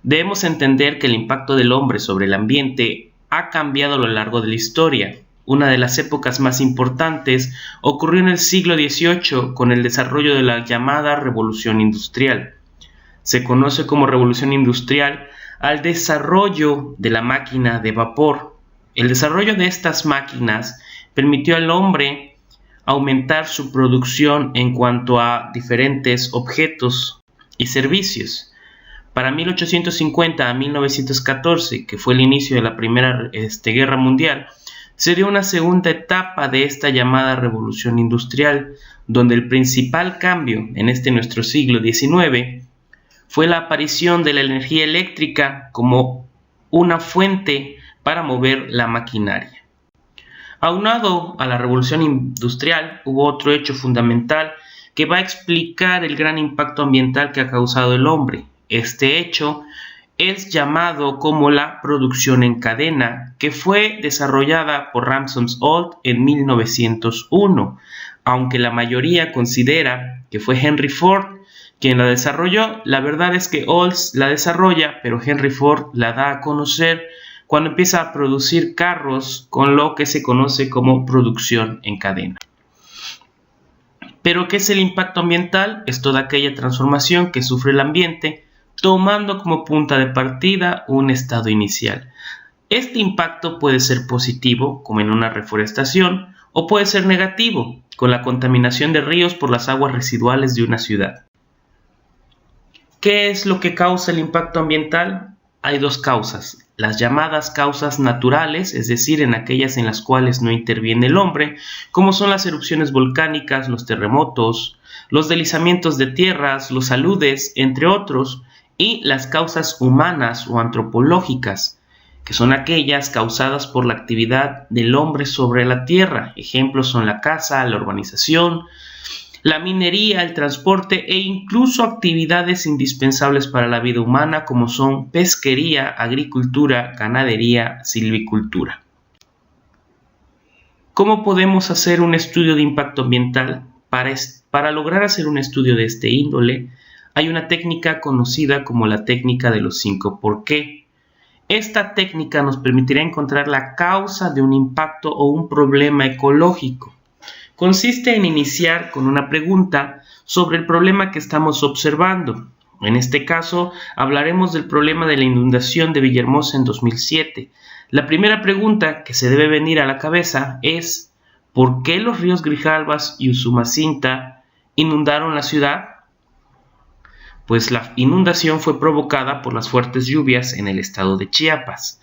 Debemos entender que el impacto del hombre sobre el ambiente ha cambiado a lo largo de la historia. Una de las épocas más importantes ocurrió en el siglo XVIII con el desarrollo de la llamada Revolución Industrial. Se conoce como Revolución Industrial al desarrollo de la máquina de vapor. El desarrollo de estas máquinas permitió al hombre aumentar su producción en cuanto a diferentes objetos y servicios. Para 1850 a 1914, que fue el inicio de la Primera Guerra Mundial, se dio una segunda etapa de esta llamada Revolución Industrial, donde el principal cambio en nuestro siglo XIX fue la aparición de la energía eléctrica como una fuente para mover la maquinaria. Aunado a la Revolución Industrial, hubo otro hecho fundamental que va a explicar el gran impacto ambiental que ha causado el hombre. Este hecho es llamado como la producción en cadena, que fue desarrollada por Ramsay-Holt en 1901, aunque la mayoría considera que fue Henry Ford quien la desarrolló. La verdad es que Holt la desarrolla, pero Henry Ford la da a conocer cuando empieza a producir carros con lo que se conoce como producción en cadena. ¿Pero qué es el impacto ambiental? Es toda aquella transformación que sufre el ambiente, tomando como punta de partida un estado inicial. Este impacto puede ser positivo, como en una reforestación, o puede ser negativo, con la contaminación de ríos por las aguas residuales de una ciudad. ¿Qué es lo que causa el impacto ambiental? Hay dos causas, las llamadas causas naturales, es decir, en aquellas en las cuales no interviene el hombre, como son las erupciones volcánicas, los terremotos, los deslizamientos de tierras, los aludes, entre otros, y las causas humanas o antropológicas, que son aquellas causadas por la actividad del hombre sobre la tierra. Ejemplos son la caza, la urbanización, la minería, el transporte e incluso actividades indispensables para la vida humana como son pesquería, agricultura, ganadería, silvicultura. ¿Cómo podemos hacer un estudio de impacto ambiental? Para lograr hacer un estudio de este índole, hay una técnica conocida como la técnica de los 5 ¿por qué? Esta técnica nos permitirá encontrar la causa de un impacto o un problema ecológico. Consiste en iniciar con una pregunta sobre el problema que estamos observando. En este caso, hablaremos del problema de la inundación de Villahermosa en 2007. La primera pregunta que se debe venir a la cabeza es ¿por qué los ríos Grijalbas y Usumacinta inundaron la ciudad? Pues la inundación fue provocada por las fuertes lluvias en el estado de Chiapas,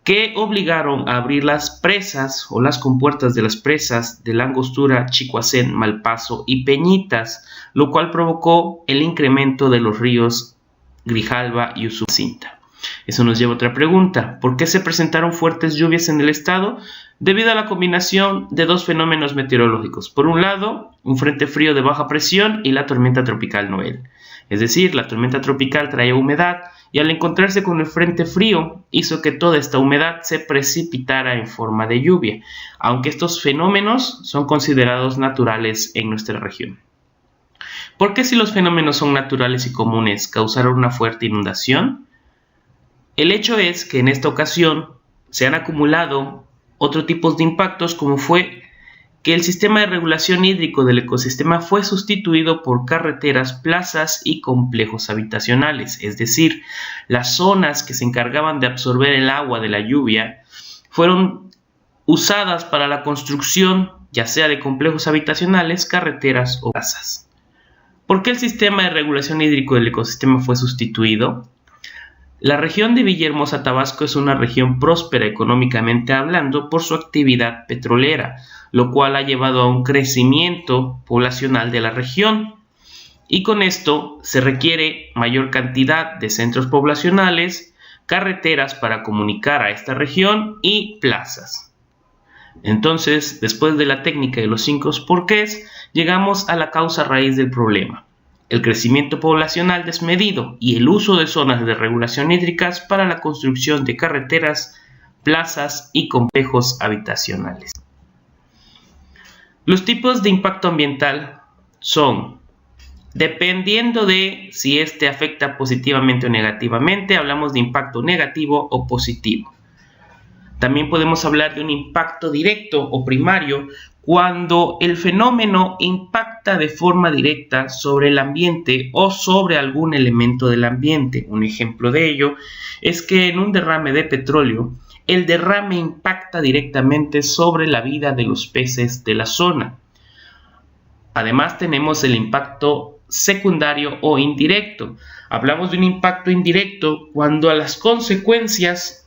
que obligaron a abrir las presas o las compuertas de las presas de la Angostura, Chicoacén, Malpaso y Peñitas, lo cual provocó el incremento de los ríos Grijalba y Usumacinta. Eso nos lleva a otra pregunta. ¿Por qué se presentaron fuertes lluvias en el estado? Debido a la combinación de dos fenómenos meteorológicos. Por un lado, un frente frío de baja presión y la tormenta tropical Noel. Es decir, la tormenta tropical traía humedad y al encontrarse con el frente frío hizo que toda esta humedad se precipitara en forma de lluvia, aunque estos fenómenos son considerados naturales en nuestra región. ¿Por qué si los fenómenos son naturales y comunes causaron una fuerte inundación? El hecho es que en esta ocasión se han acumulado otros tipos de impactos, como fue que el sistema de regulación hídrico del ecosistema fue sustituido por carreteras, plazas y complejos habitacionales, es decir, las zonas que se encargaban de absorber el agua de la lluvia fueron usadas para la construcción, ya sea de complejos habitacionales, carreteras o plazas. ¿Por qué el sistema de regulación hídrico del ecosistema fue sustituido? La región de Villahermosa, Tabasco, es una región próspera económicamente hablando por su actividad petrolera, lo cual ha llevado a un crecimiento poblacional de la región. Y con esto se requiere mayor cantidad de centros poblacionales, carreteras para comunicar a esta región y plazas. Entonces, después de la técnica de los 5 porqués, llegamos a la causa raíz del problema: el crecimiento poblacional desmedido y el uso de zonas de regulación hídricas para la construcción de carreteras, plazas y complejos habitacionales. Los tipos de impacto ambiental son Dependiendo de si este afecta positivamente o negativamente, hablamos de impacto negativo o positivo. También podemos hablar de un impacto directo o primario cuando el fenómeno impacta de forma directa sobre el ambiente o sobre algún elemento del ambiente. Un ejemplo de ello es que en un derrame de petróleo, el derrame impacta directamente sobre la vida de los peces de la zona. Además tenemos el impacto secundario o indirecto. Hablamos de un impacto indirecto cuando las consecuencias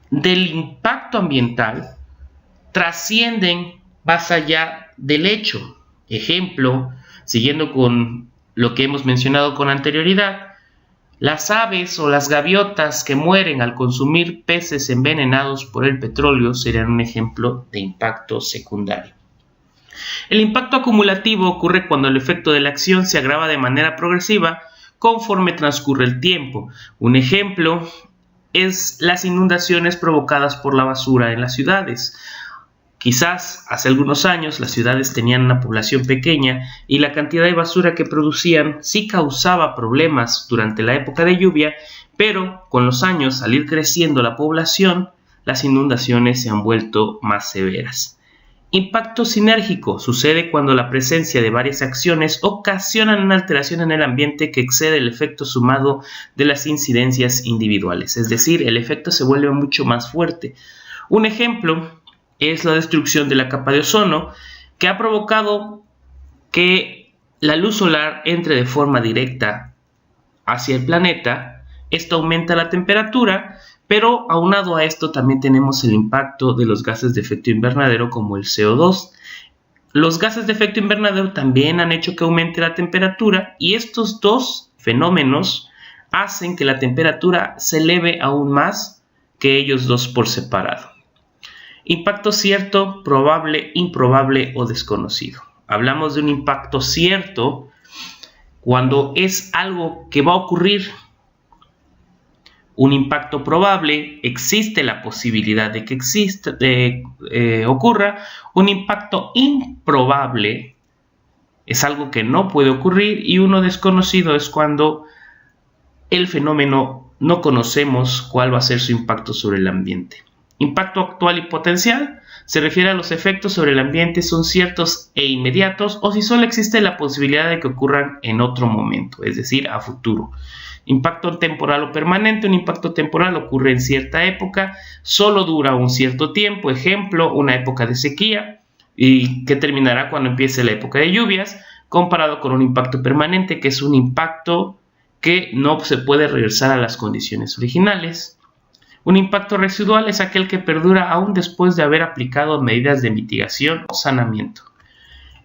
del impacto ambiental trascienden más allá del hecho. Ejemplo, siguiendo con lo que hemos mencionado con anterioridad, las aves o las gaviotas que mueren al consumir peces envenenados por el petróleo serían un ejemplo de impacto secundario. El impacto acumulativo ocurre cuando el efecto de la acción se agrava de manera progresiva conforme transcurre el tiempo. Un ejemplo es las inundaciones provocadas por la basura en las ciudades. Quizás hace algunos años las ciudades tenían una población pequeña y la cantidad de basura que producían sí causaba problemas durante la época de lluvia, pero con los años, al ir creciendo la población, las inundaciones se han vuelto más severas. Impacto sinérgico sucede cuando la presencia de varias acciones ocasionan una alteración en el ambiente que excede el efecto sumado de las incidencias individuales, es decir, el efecto se vuelve mucho más fuerte. Un ejemplo es la destrucción de la capa de ozono, que ha provocado que la luz solar entre de forma directa hacia el planeta. Esto aumenta la temperatura, pero aunado a esto también tenemos el impacto de los gases de efecto invernadero como el CO2. Los gases de efecto invernadero también han hecho que aumente la temperatura y estos dos fenómenos hacen que la temperatura se eleve aún más que ellos dos por separado. Impacto cierto, probable, improbable o desconocido. Hablamos de un impacto cierto cuando es algo que va a ocurrir. Un impacto probable, existe la posibilidad de que ocurra. Un impacto improbable es algo que no puede ocurrir. Y uno desconocido es cuando el fenómeno no conocemos cuál va a ser su impacto sobre el ambiente. Impacto actual y potencial se refiere a los efectos sobre el ambiente son ciertos e inmediatos o si solo existe la posibilidad de que ocurran en otro momento, es decir, a futuro. Impacto temporal o permanente. Un impacto temporal ocurre en cierta época, solo dura un cierto tiempo, ejemplo, una época de sequía y que terminará cuando empiece la época de lluvias, comparado con un impacto permanente que es un impacto que no se puede regresar a las condiciones originales. Un impacto residual es aquel que perdura aún después de haber aplicado medidas de mitigación o saneamiento.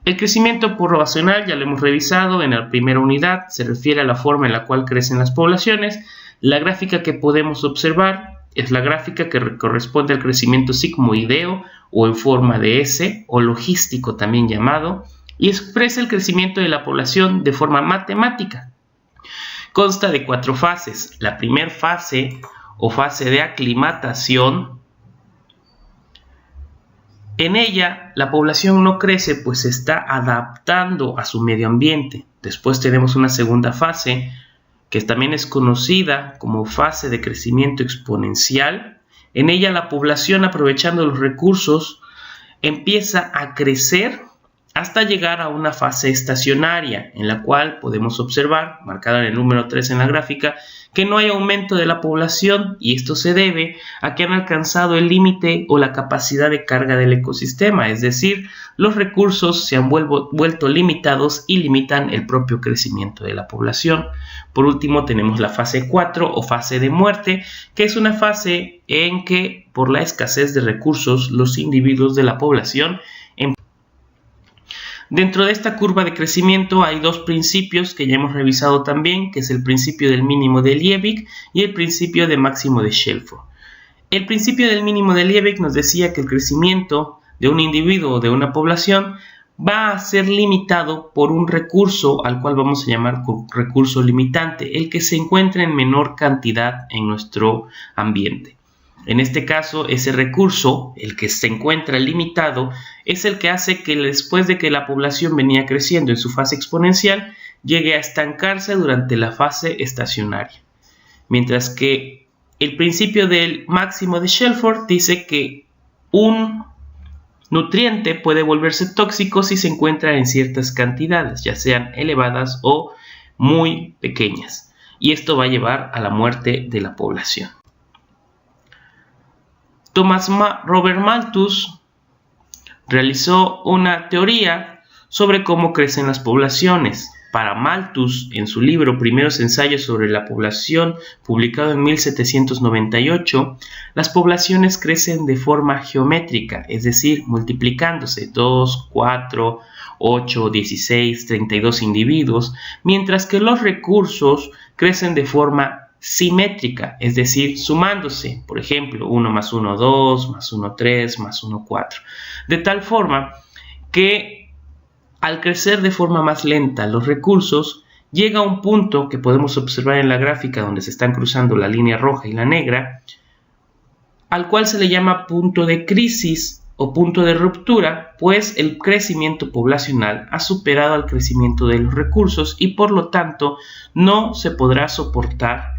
El crecimiento poblacional ya lo hemos revisado en la primera unidad, se refiere a la forma en la cual crecen las poblaciones. La gráfica que podemos observar es la gráfica que corresponde al crecimiento sigmoideo o en forma de S o logístico también llamado y expresa el crecimiento de la población de forma matemática. Consta de 4 fases. La primera fase o fase de aclimatación. En ella la población no crece pues se está adaptando a su medio ambiente. Después tenemos una segunda fase que también es conocida como fase de crecimiento exponencial. En ella la población, aprovechando los recursos, empieza a crecer hasta llegar a una fase estacionaria en la cual podemos observar, marcada en el número 3 en la gráfica, que no hay aumento de la población y esto se debe a que han alcanzado el límite o la capacidad de carga del ecosistema, es decir, los recursos se han vuelto limitados y limitan el propio crecimiento de la población. Por último tenemos la fase 4 o fase de muerte, que es una fase en que por la escasez de recursos los individuos de la población. Dentro de esta curva de crecimiento hay 2 principios que ya hemos revisado también, que es el principio del mínimo de Liebig y el principio de máximo de Shelford. El principio del mínimo de Liebig nos decía que el crecimiento de un individuo o de una población va a ser limitado por un recurso al cual vamos a llamar recurso limitante, el que se encuentra en menor cantidad en nuestro ambiente. En este caso, ese recurso, el que se encuentra limitado, es el que hace que después de que la población venía creciendo en su fase exponencial, llegue a estancarse durante la fase estacionaria. Mientras que el principio del máximo de Shelford dice que un nutriente puede volverse tóxico si se encuentra en ciertas cantidades, ya sean elevadas o muy pequeñas, y esto va a llevar a la muerte de la población. Robert Malthus realizó una teoría sobre cómo crecen las poblaciones. Para Malthus, en su libro Primeros ensayos sobre la población, publicado en 1798, las poblaciones crecen de forma geométrica, es decir, multiplicándose 2, 4, 8, 16, 32 individuos, mientras que los recursos crecen de forma simétrica, es decir, sumándose, por ejemplo, 1 más 1, 2, más 1, 3, más 1, 4, de tal forma que al crecer de forma más lenta los recursos, llega a un punto que podemos observar en la gráfica donde se están cruzando la línea roja y la negra, al cual se le llama punto de crisis o punto de ruptura, pues el crecimiento poblacional ha superado al crecimiento de los recursos y por lo tanto no se podrá soportar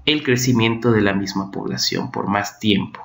el crecimiento de la misma población por más tiempo.